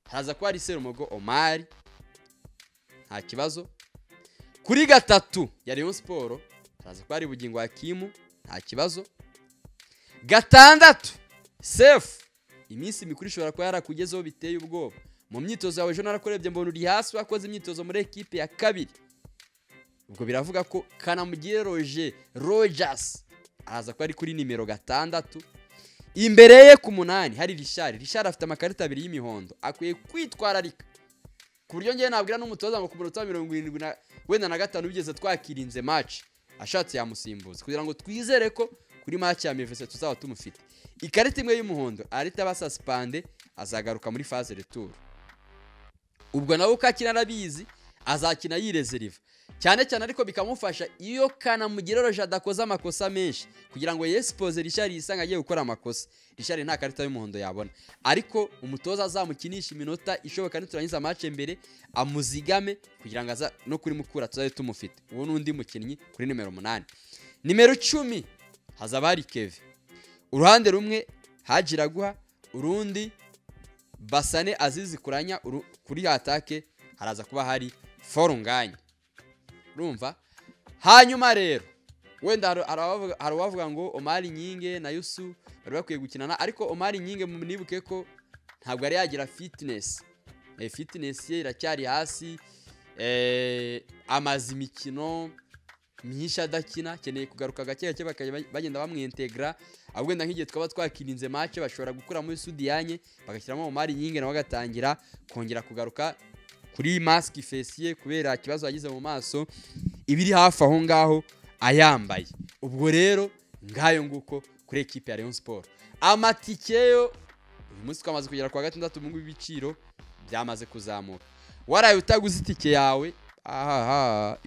haraza kuba ari Serumogo Omar, nta kibazo. Kuri gatatu ya Rayon Sport haraza kuba ari Bugingo Hakimu, nta kibazo. Gatandatu Safe, iminsi mikuru ishobora kuba yarakugezeho biteye ubwoba. Mu myitozo yawe ejo narakorebye mbona uri hasi wakoze imyitozo muri equipe ya kabiri. Ubwo biravuga ko Kanamugire Rogers araza kuba ari kuri nimero 6. Imbere ye ku 8 hari Richard afite amakarita 2 y'imihondo, akwiye kwitwararika ku buryo ngiye nabwira n'umutoza ngo ku minota 75 bigeze twakirinze match, ashatse yamusimbuza kugira ngo twizere ko kuri match ya MVC tuzaba tumufite. Ikarita imwe y'umuhondo arita basuspende, azagaruka muri phase retour. Ubwo nawe ukakina arabizi azakina yireserve cyane cyane, ariko bikamufasha iyo Kanamugire Roger adakoza amakosa menshi kugira ngo yespose Richard yisanga agiye gukora amakosa. Richard nta karita y'umuhondo yabona, ariko umutoza azamukinisha iminota ishoboka niturangiza match mbere amuzigame kugira ngo aza no kuri mukura tuzaye tumufite. Uwo nundi mukinnyi kuri nimero 8. Nimero 10 hazaba hari Kevin. Uruhande rumwe Hagira guha, urundi Basane Azizi Kuranya, kuri atake haraza kuba hari Forunganye. Urumva? Hanyuma rero wenda hari wavuga ngo Omar Nyinge na Youssou bari bakwiye gukinana, ariko Omar Nyinge munibuke ko ntabwo ari yagira fitness. Fitness ye iracyari hasi, amazi imikino myinshi adakina, keneye kugaruka gake bagenda bamwintegra. Abwenda nk'igihe twaba twakirinze match bashobora gukura muri Youssou Diagne bagashyiramo Omar Nyinge nawe agatangira kongera kugaruka kuri mask face kubera kibazo yagize mu maso ibiri hafi aho ngaho ayambaye. Ubwo rero ngayo nguko kuri equipe ya Rayon Sport. Amatikeyo uyu munsi twamaze kugera kwa 6 mu biciro byamaze kuzamuka. Waraye utaguze itike yawe,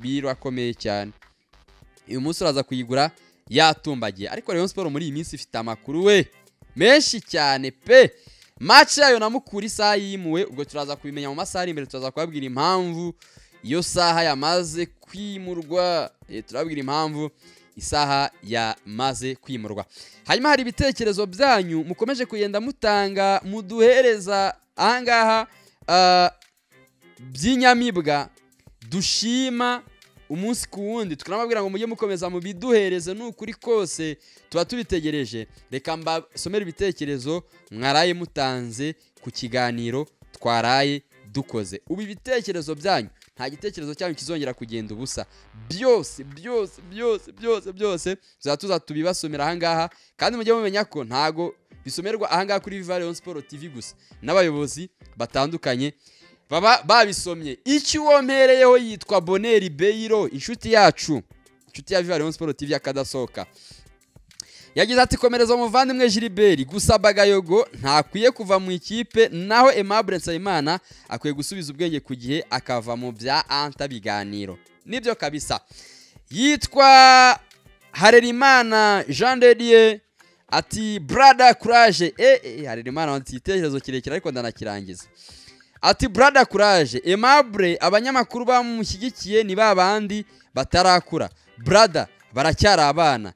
birakomeye cyane. Uyu munsi uraza kuyigura yatumbagiye, ariko Rayon Sport muri iyi minsi ifite amakuru we menshi cyane pe. Match yayo na Mukura isaha yimuwe, ubwo turaza kubimenya mu masaha imbere, turaza kubabwira impamvu iyo saha yamaze kwimurwa. Turabwira impamvu isaha yamaze kwimurwa. Hanyuma hari ibitekerezo byanyu mukomeje kugenda mutanga muduhereza ahangaha by'inyamibwa dushima umunsi ku wundi tukanababwira ngo mujye mukomeza mu biduhereze n'ukuri kose tuba tubitegereje. Reka mbasomere ibitekerezo mwaraye mutanze ku kiganiro twaraye dukoze. Ubu ibitekerezo byanyu nta gitekerezo cyanyu kizongera kugenda ubusa, byose tuza tubibasomera ahangaha, kandi mujye mumenya ko ntago bisomerwa ahangaha kuri Viva Rayon Sport TV gusa, n'abayobozi batandukanye baba babisomye. Icyo wompereyeho yitwa Bonheur Beiro, inshuti yacu, inshuti ya Viva Rayon Sport TV akadasohoka, yagize ati komereza umuvandimwe Gilbert, gusa Bagayogo ntakwiye kuva mu ikipe, naho Aimable Nsabimana akwiye gusubiza ubwenge ku gihe akava mu bya anta biganiro. Nibyo kabisa. Yitwa Harerimana Jean de Dieu ati brother courage. Harerimana ati itekerezo kirekire ariko ndanakirangiza. Ati brother courage, Aimable abanyamakuru bamushyigikiye ni babandi batarakura, brother baracyari abana,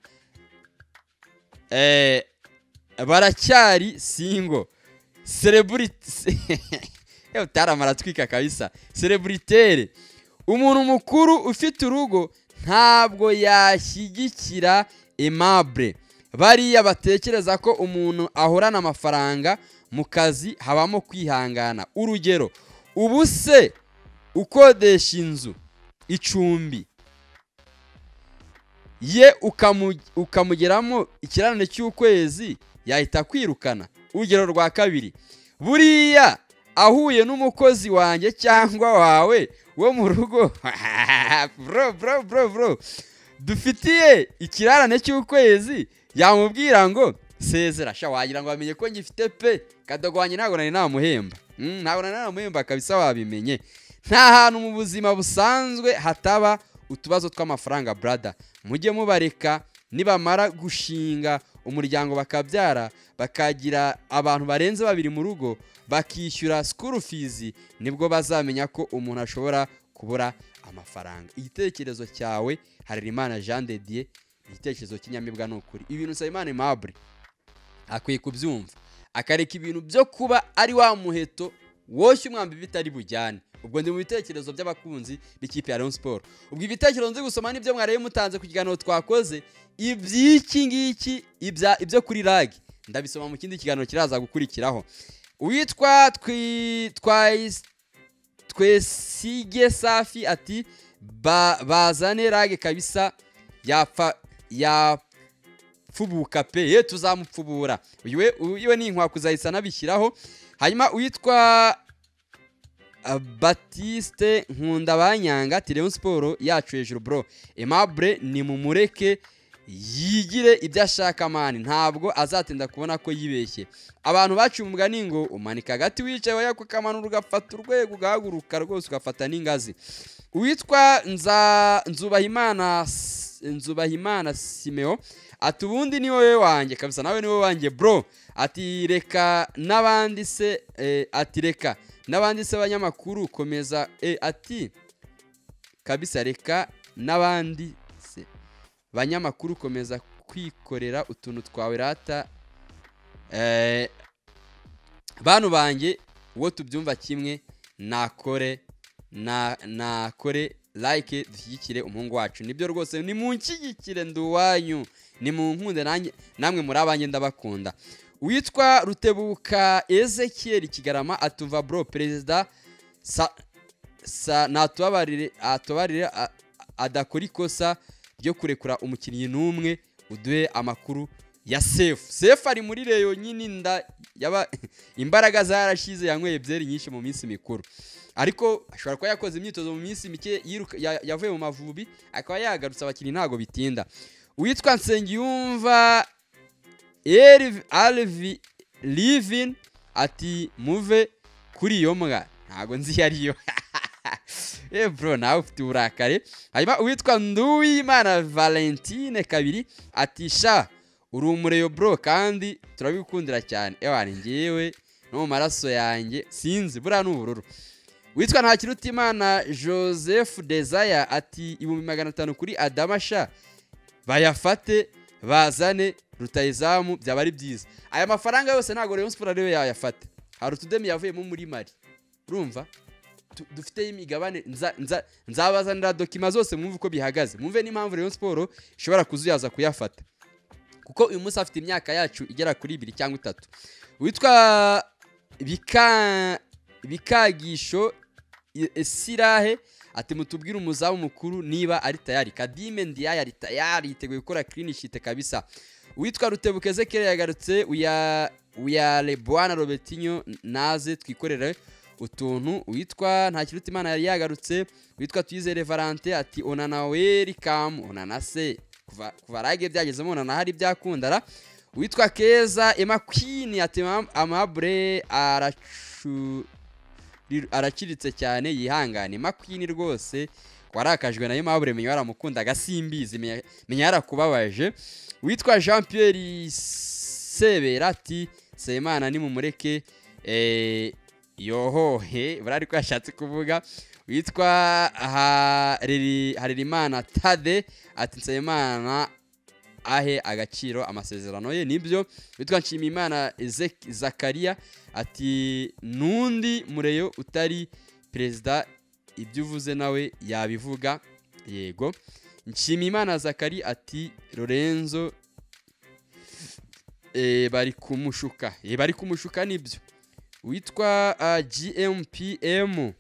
baracyari single celebrity utaramara twika kabisa celebritaire. Umuntu mukuru ufite urugo ntabwo yashyigikira Aimable. Bariya batekereza ko umuntu ahorana amafaranga mu kazi habamo kwihangana. Urugero, ubu se ukodesha inzu icumbi ye ukamugeramo ikirarane cy'ukwezi yahita kwirukana. Urugero rwa kabiri, buriya ahuye n'umukozi wanjye cyangwa wawe wo mu rugo bro dufitiye ikirarane cy'ukwezi, yamubwira ngo sezera, sha wagira ngo bamenye ko ngifite pe, kadogo wanjye ntabwo nari namuhemba, ntabwo nari namuhemba kabisa, wabimenye. Nta hantu mu buzima busanzwe hataba utubazo tw'amafaranga brother, mujye mubareka nibamara gushinga umuryango bakabyara bakagira abantu barenze babiri mu rugo bakishyura school fees, nibwo bazamenya ko umuntu ashobora kubura amafaranga. Igitekerezo cyawe Harerimana Jean de Dieu, igitekerezo kinyamibwa n'ukuri. Ibintu Nsabimana Aimable akwiye kubyumva, akareka ibintu byo kuba ari wa muheto woshye umwambi bitari bujyane. Ubwo ndi mu bitekerezo by'abakunzi b'ikipe ya Rayon Sport. Ubwo ibitekerezo nzi gusoma nibyo mwaraye mutanze ku kiganiro twakoze, iby'iki ngiki ibyo kuri lag ndabisoma mu kindi kiganiro kiraza gukurikiraho. Uwitwa Twesige Safi ati bazane lag kabisa yapfubuka pe, tuzamupfubura. Uyu ni inkwaku zahisa nabishyiraho. Hanyuma uwitwa Baptiste Nkunda Banyanga ati Rayon Sport yacu hejuru bro, Aimable ni mumureke yigire ibyo ashaka mani, ntabwo azatinda kubona ko yibeshye. Abantu baciye umugani ngo umanika agati wicaye wayako kamanura ugafata urwego ugahaguruka rwose ugafata n'ingazi. Uwitwa Nzubahimana Simeo ati ubundi ni wowe wanjye kabisa, nawe ni wowe wanjye bro. Ati reka n'abandi se ati reka n'abandi se abanyamakuru komeza ati kabisa reka n'abandi se banyamakuru komeza kwikorera utuntu twawe rata, bantu banjye uwo tubyumva kimwe nakore like dushyigikire umuhungu wacu. Nibyo rwose, ni munshyigikire nduwanyu, ni munkunde namwe muri abanye ndabakunda. Witwa Rutebuka Ezekiel Kigarama atuva bro, perezida natubabarire adakora ikosa ryo kurekura umukinnyi n'umwe, uduhe amakuru ya Sefu ari muri reyo nyine imbaraga zarashize, yanyweye byeri nyinshi mu minsi mikuru, ariko ashobora kuba yakoze imyitozo mu minsi mike yavuye mu Mavubi akaba yagarutse, abakinnyi ntago bitinda. Uwitwa Nsengiyumva Alvi Livin ati muve kuri iyo mbwa, ntago nzi yariyo bro nawe ufite uburakare. Hanyuma uwitwa Nduwimana Valentine kabiri ati sha uri umureyo bro kandi turabikundira cyane, ewana ngewe no mu maraso yanjye sinzi buriya n'ubururu. Witwa Ntakirutimana Joseph Desire ati 500 kuri Adamasha bayafate bazane rutayizamu byaba ari byiza. Aya mafaranga yose ntago Rayon Sport ariyo yayafata, hari utudemi yavuyemo muri Mali, urumva dufite imigabane nzabazanira dokima zose mwumve uko bihagaze mwumve n'impamvu Rayon Sport ishobora kuzuyaza kuyafata kuko uyu munsi afite imyaka yacu igera kuri 2 cyangwa 3 witwa Bikagisho Sirahe ati mutubwire umuzamu mukuru niba ari tayari. Kadime Ndiaye ari tayari yiteguye gukora clean sheet kabisa. Witwa Rutebukeze Kere yagarutse uya Lebwana Robertinho naze twikorere utuntu. Witwa Ntakirutimana yari yagarutse. Witwa Twizere Valentin ati onana welcome onana se kuva rage byagezemo onana hari byakundara. Witwa Keza Emma Queen ati Amabure araciritse cyane yihangane. Makwini rwose warakajwe nayo Mabure menye waramukunda gasimbizi menye yarakubabaje. Witwa Jean Pierre Sebera ati Semana ni mumureke yohohe barari ko yashatse kuvuga. Witwa Haririmana Tade ati Semana ahe agaciro amasezerano ye nibyo. Witwa Nshimiyimana Zakaria ati nundi mureyo utari president ibyo uvuze nawe yabivuga yego. Nshimiyimana Zakaria ati Lorenzo bari kumushuka nibyo. Witwa GMPM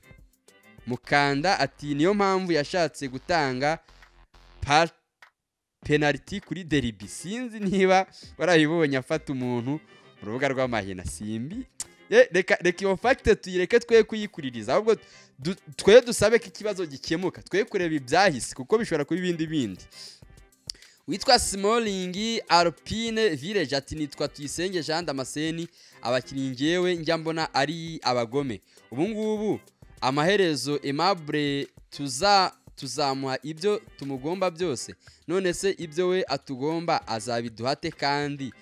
Mukanda ati niyo mpamvu yashatse gutanga penalty kuri Derby. Sinzi niba warayibonye afata umuntu mu rubuga rw'amahina simbi. Reka iyo fact tuyireke twe kuyikuririza ahubwo twe dusabe ko ikibazo gikemuka twe kureba ibyahise kuko bishobora kuba ibindi. Witwa Smalling Alpine Village ati nitwa Tuyisenge Jean Damascene abakinnyi ngewe njya mbona ari abagome. Ubu ngubu amaherezo Aimable tuzamuha ibyo tumugomba byose none se ibyo we atugomba azabiduhate kandi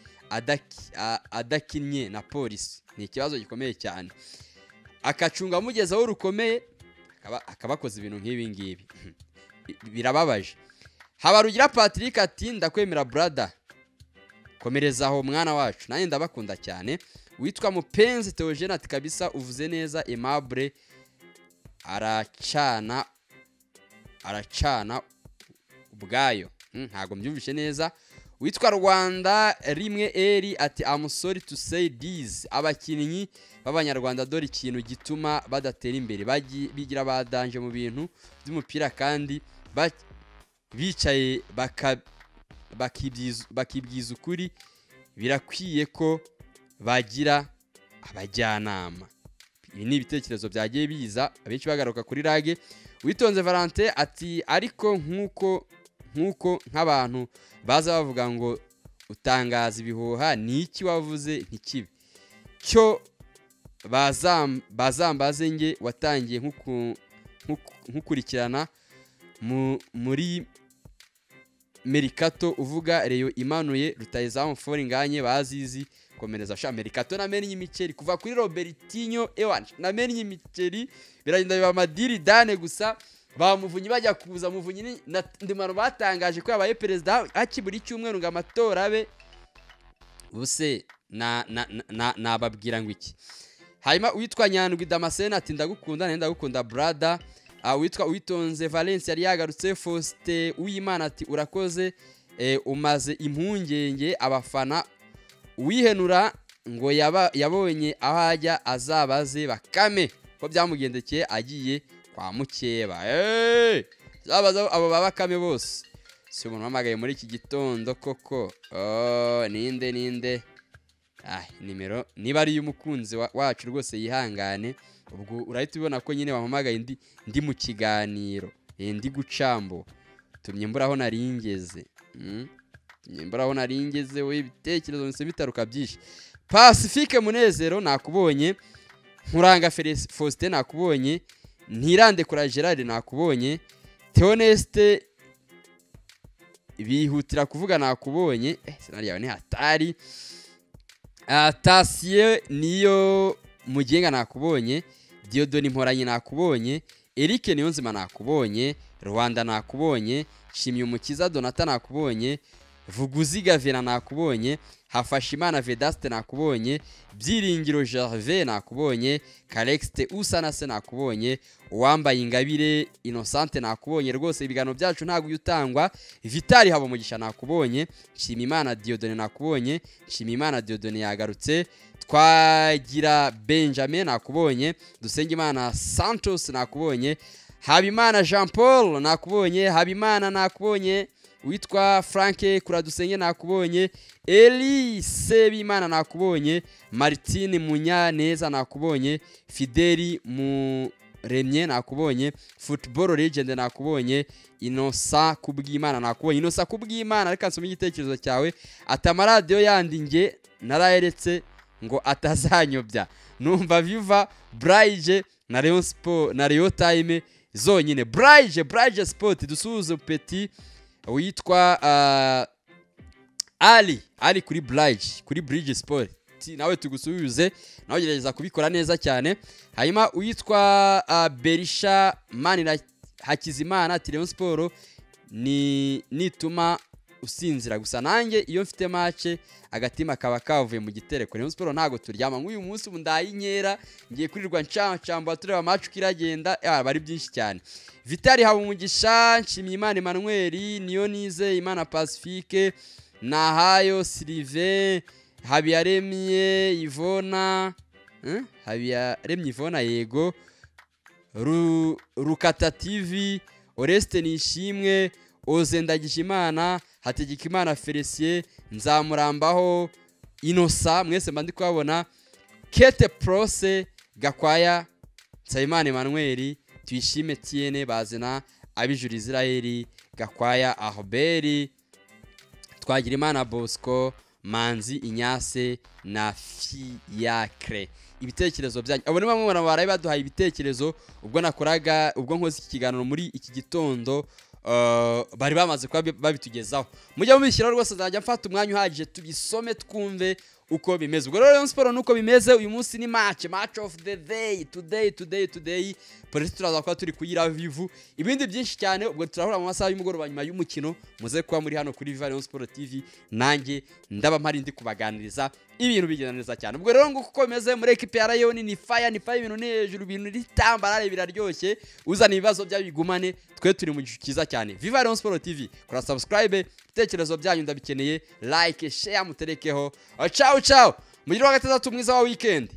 adakinnye na polisi. Ni ikibazo gikomeye cyane akacunga mugezaho rukomeye akabakoza ibintu nk'ibi ngibi birababaje. Habarugira Patrick ati ndakwemera brother komereza aho mwana wacu nanjye ndabakunda cyane. Witwa Mupenzi Theogene ati kabisa uvuze neza Aimable aracana ubwayo ntago mbyumvishe neza. Witwa Rwanda rimwe eri ati I'm sorry to say this abakinnyi b'abanyarwanda dore ikintu gituma badatera imbere bigira badanje mu bintu by'umupira kandi bicaye bakibyiza ukuri birakwiye ko bagira abajyanama. Ibi ni ibitekerezo byagiye biza abenshi bagaruka kuri rage. Witonze Valentin ati ariko nkuko nk'abantu baza bavuga ngo utangaza ibihuha ni iki wavuze ntikibe cyo bazambaze nge watangiye nkukurikirana muri Mercato uvuga Reyo imanuye rutayizamu Foringanye bazizi komereza sha Mercato namenye imiceri kuva kuri Robertinho ewan namenye imiceri biragenda biba madiri dane gusa bamuvunyi bajya kuza muvunyi ndimaro batangaje ko yabaye president akiburi cyumweru ngo amatora abe buse nababwira ngo iki. Hayima witwa Nyandwi Damascene ati ndagukunda brother. Witwa Witonze Valence yari yagarutse. Faustin Uwimana ati urakoze umaze impungenge abafana wihenura ngo yabonye aho ajya azabaze Bakame ko byamugendekeye agiye kwa mukeba. Zabaza abo Bakame bose si umuntu wamagaye muri iki gitondo koko. Ninde nimero niba ari y'umukunzi wacu rwose yihangane ubwo urahita ubona ko nyine wamamagaye ndi mu kiganiro ndi gucambo tumye mburaho naringeze we ibitekerezo nse bitaruka byinshi. Pacifique Munezero nakubonye. Nkuranga Faustin nakubonye. Ntirande kura Gerard nakubonye. Theoneste bihutira kuvuga nakubonye. Senari yawe ni hatari. Tasie niyo mugenga nakubonye. Diodoni Mporanye nakubonye. Eric Niyonzima nakubonye. Rwanda nakubonye. Shimye Umukiza Donata nakubonye. Vuguziga Vena nakubonye, Hafashimana Vedaste nakubonye, Byiringiro Gervais nakubonye, Calexte Usanase nakubonye, Uwambaye Ingabire Innocente nakubonye. Rwose ibigano byacu ntago yutangwa. Vitali Habumugisha nakubonye, Nshimimana Dieudonne nakubonye, Nshimimana Dieudonne yagarutse, Twagira Benjamin nakubonye, Dusengimana Santos nakubonye, Habimana Jean Paul nakubonye, Habimana nakubonye, witwa Frank Kuradusenge nakubonye, Eli Sebimana nakubonye, Martine Munyaneza nakubonye, Fideli Muremye nakubonye, Football Legend nakubonye, Innocent Kubwimana nakubonye. Innocent Kubwimana reka nsome igitekerezo cyawe. Atamaradiyo yandi nge narayeretse ngo atazanyobya, numva Viva Braille na Rayon Sport na Rayon Time zonyine. Braille Sport dusuhuze Petit witwa Ali kuri Bridge Sport, nawe tugusubize, nawe gerageza kubikora neza cyane. Hanyuma witwa Berisha Manira Hakizimana Rayon Sport nituma usinzira gusa, nanjye iyo mfite match agatima kaba kavuye mu gitereko. Rayon Sport ntago turyama nk'uyu munsi, ubu ndayinyera ngiye kurirwa ncamba tureba match kiragenda, bari byinshi cyane. Vitali Habumugisha, Nshimiyimana Emmanuel, Niyonize Imana Pacifique, Nahayo Sylvain, Habiyaremye Ivona, Habiyaremye Ivona yego, Rukata TV, Oreste Nishimwe, Ozendagishimana, Hategekimana Felicien, Nzamurambaho, Innocent, mwese mbandi kwabona, Kete Prose, Gakwaya, Nsabimana Emmanuel, Tuyishime Tiene, Bazena Abijuru Israeli, Gakwaya Ahoberi, Twagirimana Bosco, Manzi Inyase na Fiacre. Ibitekerezo byanyu abo ni bamwe baraye baduhaye ibitekerezo ubwo nakoraga, ubwo nkoze iki kiganiro muri iki gitondo, bari bamaze kuba babitugezaho. Mujye mubishyira rwose, nzajya mfata umwanya uhagije tubisome twumve uko bimeze. Ubwo Rayon Sport nuko bimeze uyu munsi, ni match of the day today. Polisi turaza kuba turi kuyira vivu, ibindi byinshi cyane. Ubwo turahura mu masaha y'umugoroba nyuma y'umukino, muze kuba muri hano kuri Rayon Sport TV, nanjye ndaba mpari ndi kubaganiriza ibintu bigenda neza cyane. Ubwo rero nguko bimeze muri equipe ya Rayon, ni fire ibintu ni hejuru, ibintu ritambarare biraryoshye, uzana ibibazo byabigumane, twe turi mu gicu cyiza cyane. Viva Rayon Sport TV, kora subscribe, ibitekerezo byanyu ndabikeneye, like share muterekeho. Ciao mugire wa gatandatu mwiza wa weekend.